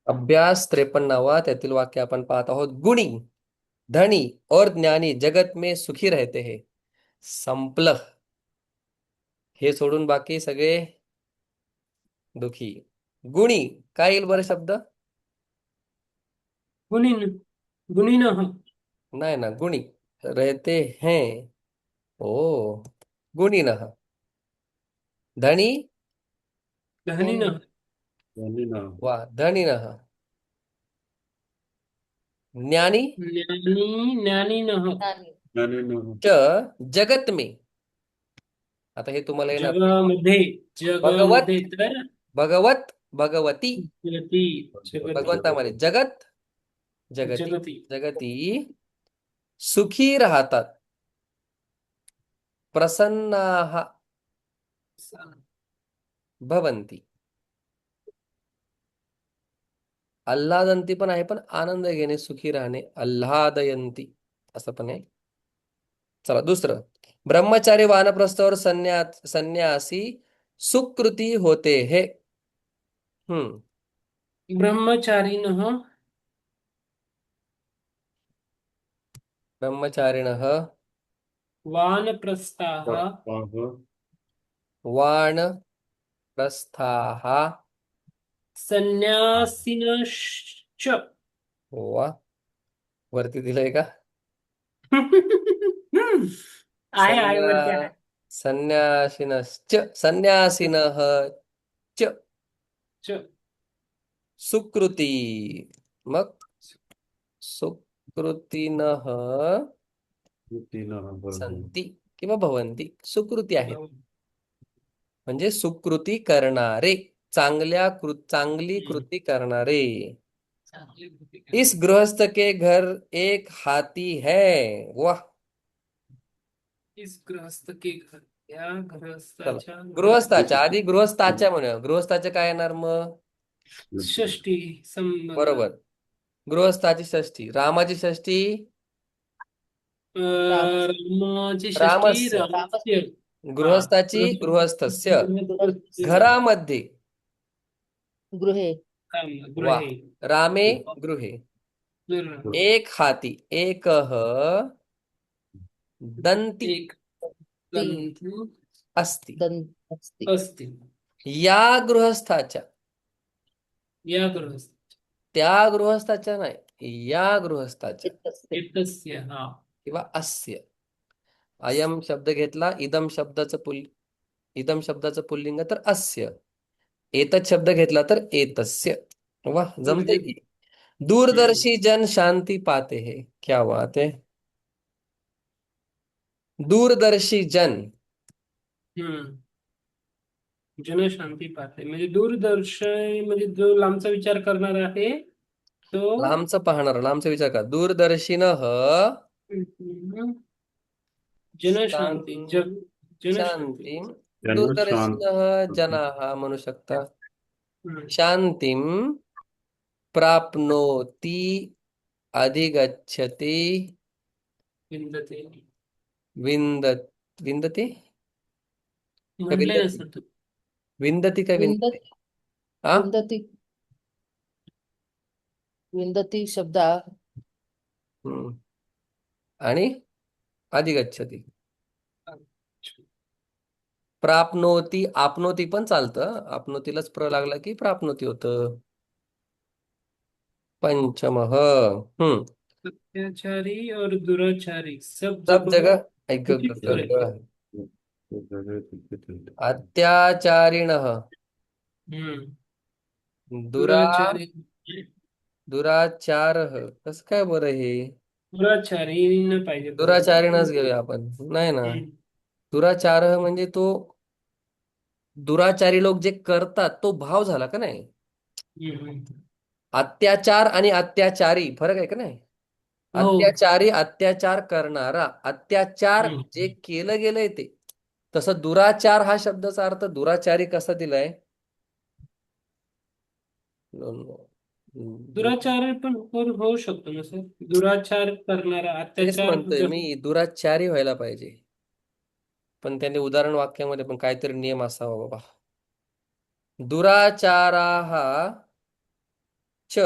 अभ्यास 53वा त्यातील वाक्य आपण पाहत आहोत. गुणी धनी और ज्ञानी जगत में सुखी रहते हैं. संपलं. हे सोडून बाकी सगळे दुखी. गुणी काय येईल बरं शब्द? गुणीन गुणीनः. नाही ना, गुणी रहते हैं. ओ, गुणीनः. धनी धनिनः. ज्ञानी ना वा धनिनः. ज्ञानी ज्ञानिनः. ज्ञानी ना च जगत में. आता हे तुम्हाला येणार नाही. जगामध्ये भगवत जगामध्ये तर भगवत भगवती. जगती जगती भगवंतामध्ये जगत जगती जगती. जगती सुखी राहतात. प्रसन्नाः भवन्ति. आल्हादंती पण आहे, पण आनंद घेणे, सुखी राहणे, आल्हादयंती असं पण आहे. चला दुसरं. ब्रह्मचारी वानप्रस्थ और संन्यासी सुकृती होते है. हम्म. ब्रह्मचारिणः. ब्रह्मचारिणः वानप्रस्थाः. वानप्रस्थाः. संन्यासिनश्च. वा, वरती दिलंय का? आहे वरती आहे. संन्यासिनश्च संन्यासिनः च च. सुकृती. मग सुकृतीनः संती किंवा भवंती. सुकृती आहेत म्हणजे सुकृती करणारे, चांगली कृती करणारे. इस गृहस्थ के घर एक हाथी है. वाह. इस गृहस्थ के घर. या चला, गृहस्थाच्या गृहस्थाच्या आधी गृहस्थाच्या म्हणूया. गृहस्थाच्या काय येणार मग? षष्टी संबंध. बरोबर. गृहस्थाची षष्ठी. रामाची षष्ठी रामाची षष्टी रामस्य. रामस्य. हा. गृहस्थाची गृहस्थस्य. घरामध्ये. गृहे. वा. गृहे. रामे गृहे. गृह. एक हाती. एकः दंती एक दंत अस्ति. अस्ति. अस्ति. या गृहस्थाच्या. या गृहस्थ. त्या गृहस्थाच्या नाही, या गृहस्थाच्या एतस्य. हा. किंवा अस्य. अयम शब्द घेतला, इदम शब्दाचं पुल्लिंग तर अस्य. एतत् शब्द घेतला तर एतस्य. वाह, जमते की. दूरदर्शी जन शांति पाते हैं. क्या बात है. दूरदर्शी जन. हम्म. जनशांती पाहते म्हणजे दूरदर्शन म्हणजे जो लांबचा विचार करणार आहे तो. लांबचं पाहणार, लांबचा विचार करा. दूरदर्शिनः जनशांती जनशांती. शांतीं. दूरदर्शिनः जनाः म्हणू शकता. शांतीं प्राप्नोति अधिगच्छति. विंदते. विंद विंदती का म्हटले विंदती? नसतं तू. विंदती का विंदती? हा. विंदती. विंदती शब्द हम्म. आणि अधिगच्छति. प्राप्नोती, आपनोती पण चालतं. आपनोतीलाच प्र लागला की प्राप्नोती होतं. पंचमः. हम्म. अत्याचारी और दुराचारी सब सब जगह जगह ऐक उचित रहते. अत्याचारिणः. दुरा दुराचारी. दुराचारः. कसं काय बरं हे? दुराचारी न पाहिजे दुराचारीणच घेऊया आपण. नाही ना, दुराचार म्हणजे तो दुराचारी लोक जे करतात तो भाव झाला का नाही? अत्याचार आणि अत्याचारी फरक आहे का नाही? हो. अत्याचारी अत्याचार करणारा, अत्याचार जे केलं गेलंय ते. तसं दुराचार हा शब्दाचा अर्थ दुराचारी कसा दिलाय? दुराचार पण होऊ शकतो ना सर. दुराचार करणारा तेच अत्याचार म्हणतोय मी, दुराचारी व्हायला पाहिजे. पण त्याने उदाहरण वाक्यामध्ये पण काहीतरी नियम असावा बाबा. दुराचाराः च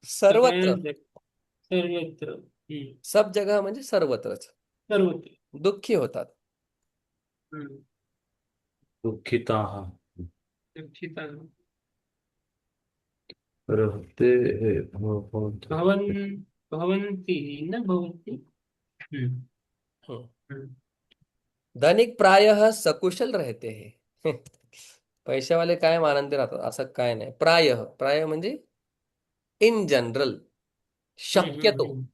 सर्वत्र. सगळ्या सर्वत्र. सब जगह म्हणजे सर्वत्रच. सर्वत्र. दुःखी होतात. हम्म. दुःखिताः दुःखिताः. रहते भवन्ति भवन भवन्ति न भवन्ति. हम्म. हम्म. हम्म. धनिक प्रायः सकुशल रहते हैं. पैशावाले कायम आनंदी राहतात असं काय नाही. प्रायः प्राय म्हणजे इन जनरल, शक्यतो. हम्म.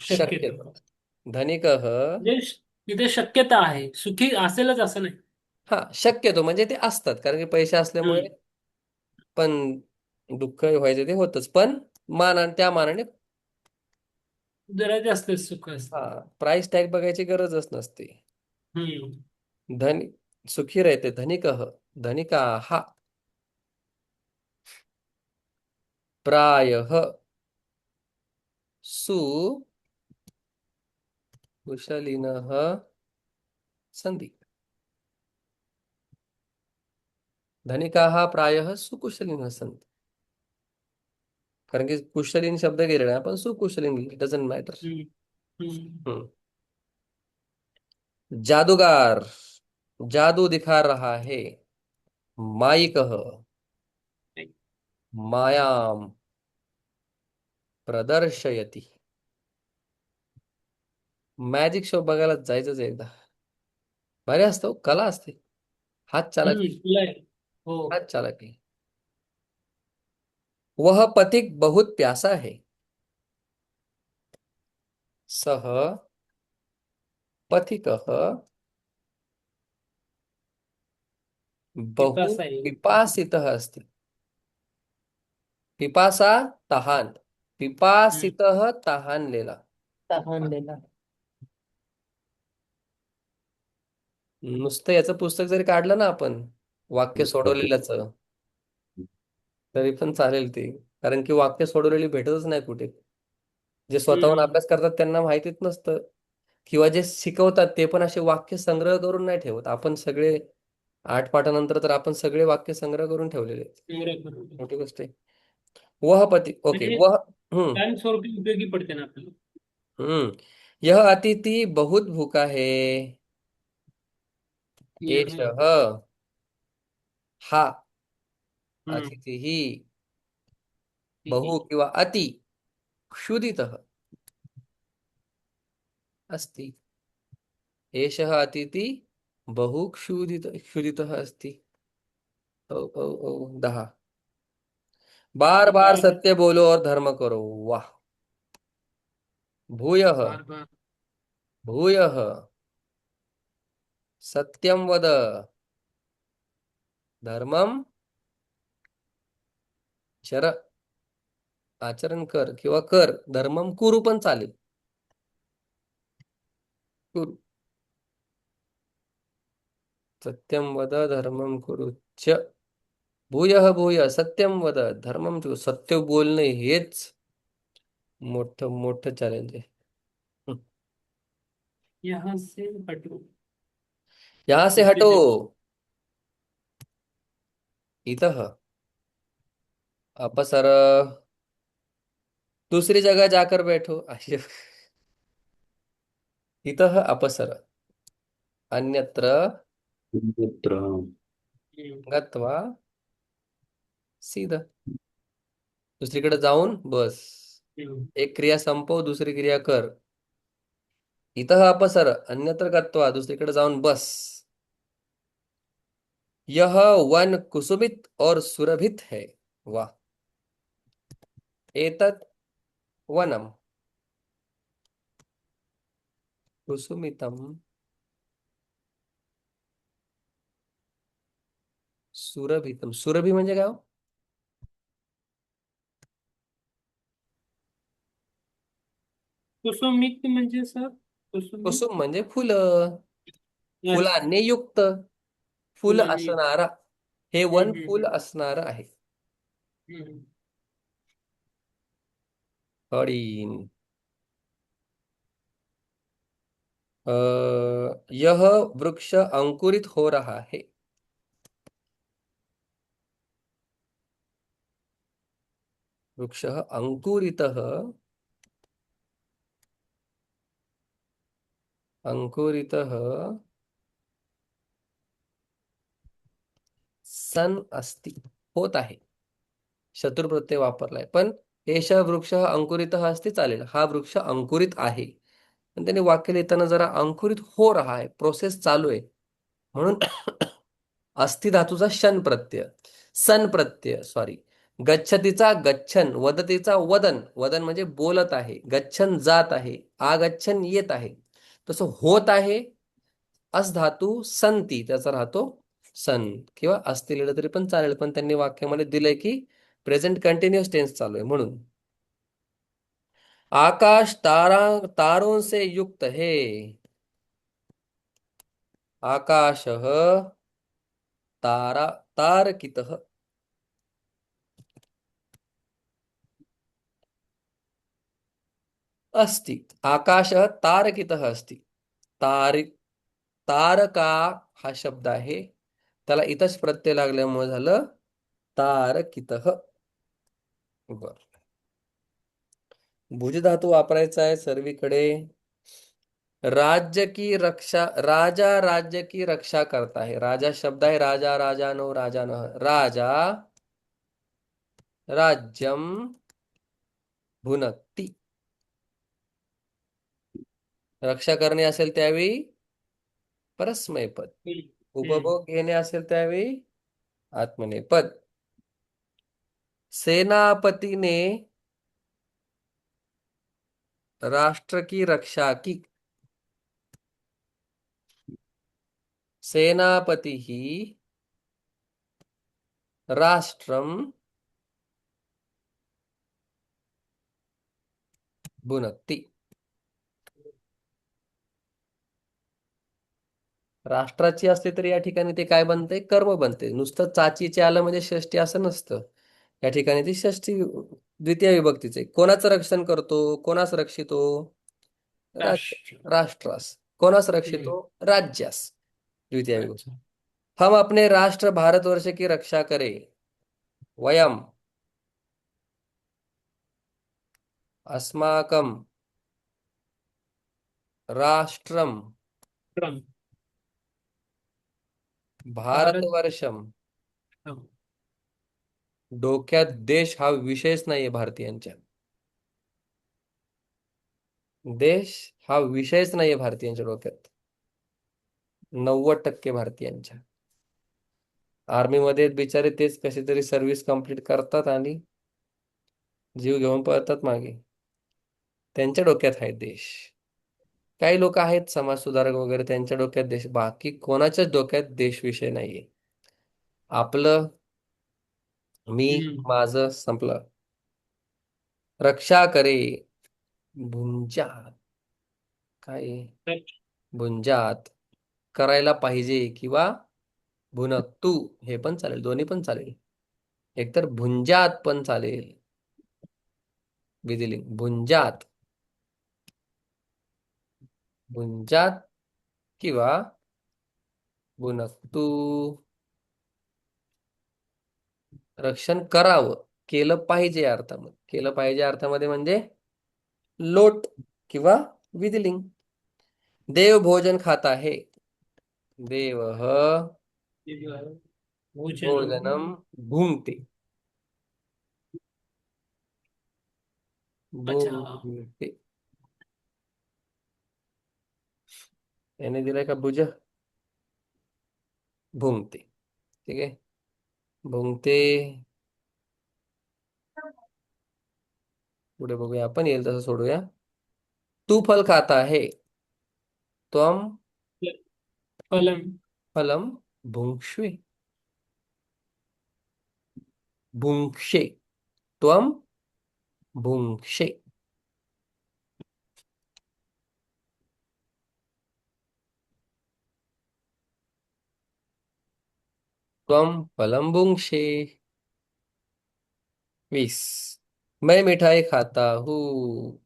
शक्यतो. शक्यतो. धनिक म्हणजे तिथे शक्यता आहे, सुखी असेलच असं नाही. हा शक्यतो म्हणजे ते असतात कारण की पैसे असल्यामुळे. हम्म. पण दुःख व्हायचं ते होतच, पण त्या मानाने जरा जास्त सुख हा असतं. प्राइस टॅग बघायची गरजच नसते. हम्म. धनी सुखी रहते धनिक धनिका हा प्रायः सुकुशलिनः सन्ति. धनिकाः प्रायः सुकुशलिनः सन्ति. कारण की कुशलीन शब्द गेलेला आहे, आपण सुकुशलीन डझंट मॅटर. हम्म. हम्म. जादूगार जादू दिखा रहा है. मायिकः मायाम प्रदर्शयती. मॅजिक शो बघायला जायचंच आहे एकदा. भारी असतो, कला असते. हात चालाकी. तुला आहे. हो. हात चालाकी. वह पथिक बहुत प्यासा है. सह पथिकः बहु पिपासा आहे. पिपासितः अस्ति. पिपासा तहान. हम्म. पिपासितः तहानलेला. तहानलेला. नुसतं याचं पुस्तक जरी काढलं ना आपण, वाक्य सोडवलेल्याच, तरी पण चालेल ते. कारण की वाक्य सोडवलेली भेटतच नाही कुठे. जे स्वतःहून हम्म. अभ्यास करतात त्यांना माहितीच नसतं. किंवा जे शिकवतात ते पण असे वाक्य संग्रह करून नाही ठेवत. आपण सगळे 8 पाठानंतर तर आपण सगळे वाक्य संग्रह करून ठेवलेले आहेत. बरोबर. मोठी गोष्ट आहे. वह पती ओके म्हणजे वह. हम्म. कायम स्वरूपी उपयोगी पडते ना आपल्याला. हम्म. यह अतिथि बहुत भूखा है. यह. एषः हा हम्म. अतिथिः किती. बहु किंवा अति क्षुधितः अस्ति. एषः अतिथि बहु क्षुधितः अस्ति. ओ ओ ओ 10. बार बार बार सत्य बोलो और धर्म करो. वाह. भूयः बार बार. भूयः सत्यम वद. धर्मम चर. आचरण कर किंवा कर. धर्मम कुरु पण चालेल. कुरु. सत्यम वद धर्मम कुरु च. भूयः भूय सत्यम वद धर्मम चु. सत्य बोलणे हेच मोठं मोठं चॅलेंज आहे. हं. यहाँ से हटो. यहाँ से दुसरी हटो. जग. इतः अपसर. दूसरी जगह जाकर बैठो. अशी. इतः अपसर. अन्यत्र अन्यत्र हम्म. गत्वा सीधा. दुसरीकडे जाऊन बस. हम्म. एक क्रिया संपव, दुसरी क्रिया कर. इतः अपसर अन्यत्र गत्वा. दुसरीकडे जाऊन बस. यह वन कुसुमित और सुरभित है. वाह. एतत् वनम कुसुमितम सुरभितम. सुरभी म्हणजे काय हो? कुसुमित म्हणजे सर. कुसुमित. कुसुम म्हणजे फुलं. अच्छा. फुलांनी युक्त. फुल फुलांनी. असणारा. हे वन हम्म. फुल असणार आहे. हम्म. हरिण. यह वृक्ष अंकुरित हो रहा है. वृक्षः अंकुरितः अंकुरितः सन अस्ति, होत आहे. शत्रुप्रत्यय वापरलाय, पण एष वृक्षः अंकुरितः अस्ति चालेल. हा वृक्ष अंकुरित आहे, पण त्याने वाक्य लिहिताना जरा अंकुरित हो रहा है, प्रोसेस चालू आहे, म्हणून अस्थि धातूचा शन प्रत्यय, सन प्रत्यय, सॉरी. गच्छतीचा गच्छन, वदतीचा वदन, वदन म्हणजे बोलत आहे, गच्छन जात आहे, आगच्छन येत आहे. तसं होत आहे, अस धातू संती त्याचा राहतो सन, किंवा असती लिहिलं तरी पण चालेल, पण त्यांनी वाक्यामध्ये दिलंय की प्रेझेंट कंटिन्युअस टेन्स चालू आहे म्हणून. आकाश तारों से युक्त है. आकाशः तारकितः अस्ति. आकाशः तारकितः अस्ति. तार तारका हा शब्द आहे, त्याला इथंच प्रत्यय लागल्यामुळे झालं तारकितः. बर, भुज धातू वापरायचा आहे सर्वीकडे. राज्य की रक्षा, राजा राज्य की रक्षा करता है. राजा शब्द आहे, राजा राजानो राजानः, राजा राज्यम भुनक्ती. रक्षा करणे असेल त्यावेळी परस्मैपद, उपभोग घेणे असेल त्यावेळी आत्मनेपद. सेनापति ने राष्ट्र की रक्षा की. सेनापति ही राष्ट्रम भुनक्ती. राष्ट्राची असली तरी या ठिकाणी ते काय बनते, कर्म बनते. नुसतं चाचीचे आलं म्हणजे षष्टी असं नसतं, या ठिकाणी ती षष्टी द्वितीय विभक्तीचे. कोणाचं रक्षण करतो, कोणास रक्षितो, राष्ट्र. राष्ट्रास. कोणास रक्षितो, राज्यास, द्वितीय विभक्ती. अच्छा. हम अपने राष्ट्र भारतवर्ष की रक्षा करें. वयम अस्माकं राष्ट्रम क्रम. भारत. भारतवर्षम. हो. डोक्यात देश हा विषयच नाहीये भारतीयांच्या. देश हा विषयच नाहीये भारतीयांच्या डोक्यात, 90% भारतीयांच्या. आर्मीमध्ये बिचारे तेच कशी तरी सर्व्हिस कंप्लीट करतात आणि जीव घेऊन पळतात मागे. त्यांच्या डोक्यात आहे देश. काही लोक आहेत समाजसुधारक वगैरे, त्यांच्या डोक्यात देश, बाकी कोणाच्याच डोक्यात देश विषय नाहीये. आपलं, मी, माझं संपलं. रक्षा करे, भुंजात, काय भुंजात करायला पाहिजे, किंवा भुनक्तू हे पण चालेल, दोन्ही पण चालेल. एकतर भुंजात पण चालेल, विधिलिंग भुंजात, भुंजात किंवा भुनक्तू. रक्षण करावं, केलं पाहिजे अर्थामध्ये, केलं पाहिजे अर्थामध्ये म्हणजे लोट किंवा विधिलिंग. देव भोजन खाता है. देवः भोजनम भुंक्ते. अच्छा. भुंक्ते याने दिलाय का भुज, भुंक्ते. ठीक आहे, भुंक्ते. पुढे बघूया आपण, येईल तसं सोडूया. तू फल खाता है. त्वम फलम. फलम भुंक्ष्वे. भुंक्षे, त्वम भुंक्षे. त्वम फलम भुंक्षे. 20. मैं मिठाई खाता हूँ.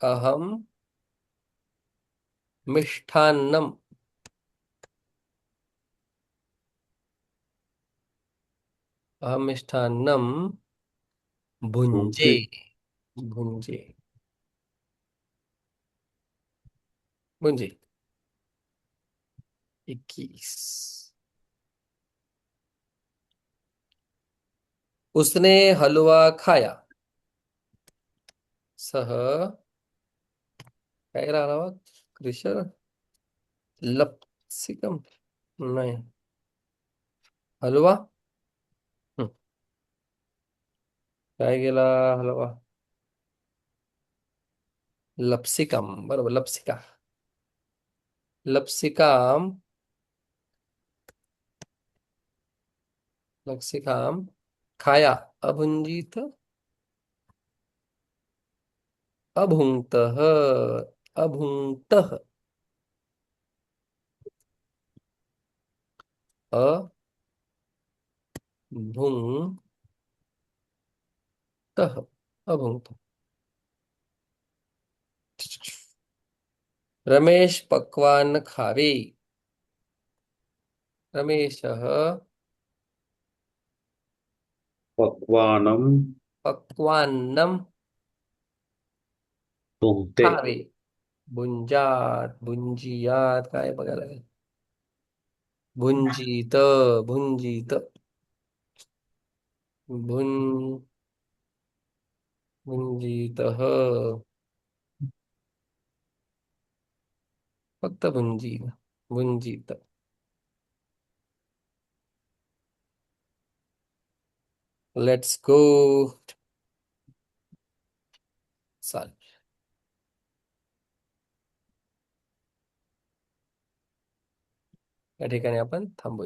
अहम मिष्ठान्नम. अहम मिष्ठान्नम भुंजे. भुंजे. भुंजे. भुंजे. 21. उसने हलवा खाया. सह काय राहावा. कृष्ण. लप्सिकम. नाही. हलवा. हं. काय गेला. हलवा. लप्सिकम बरोबर. लप्सिका. लप्सिकाम. लप्सिकाम खाया. अभुंजित. अभुंक्तः. अभुंक्तः. अभुंक्तः. अभुंक्तः. रमेश पक्वान्न खावे. रमेशः पक्वानम पक्वान्नम भुंक्ते. खावे. भुंजात. भुंजियात काय बघायला लागेल. भुंजीत. भुंजीत. भुं भुंजीतः. फक्त भुंजी. भुंजीत. Let's go. चालेल. या ठिकाणी आपण थांबूया.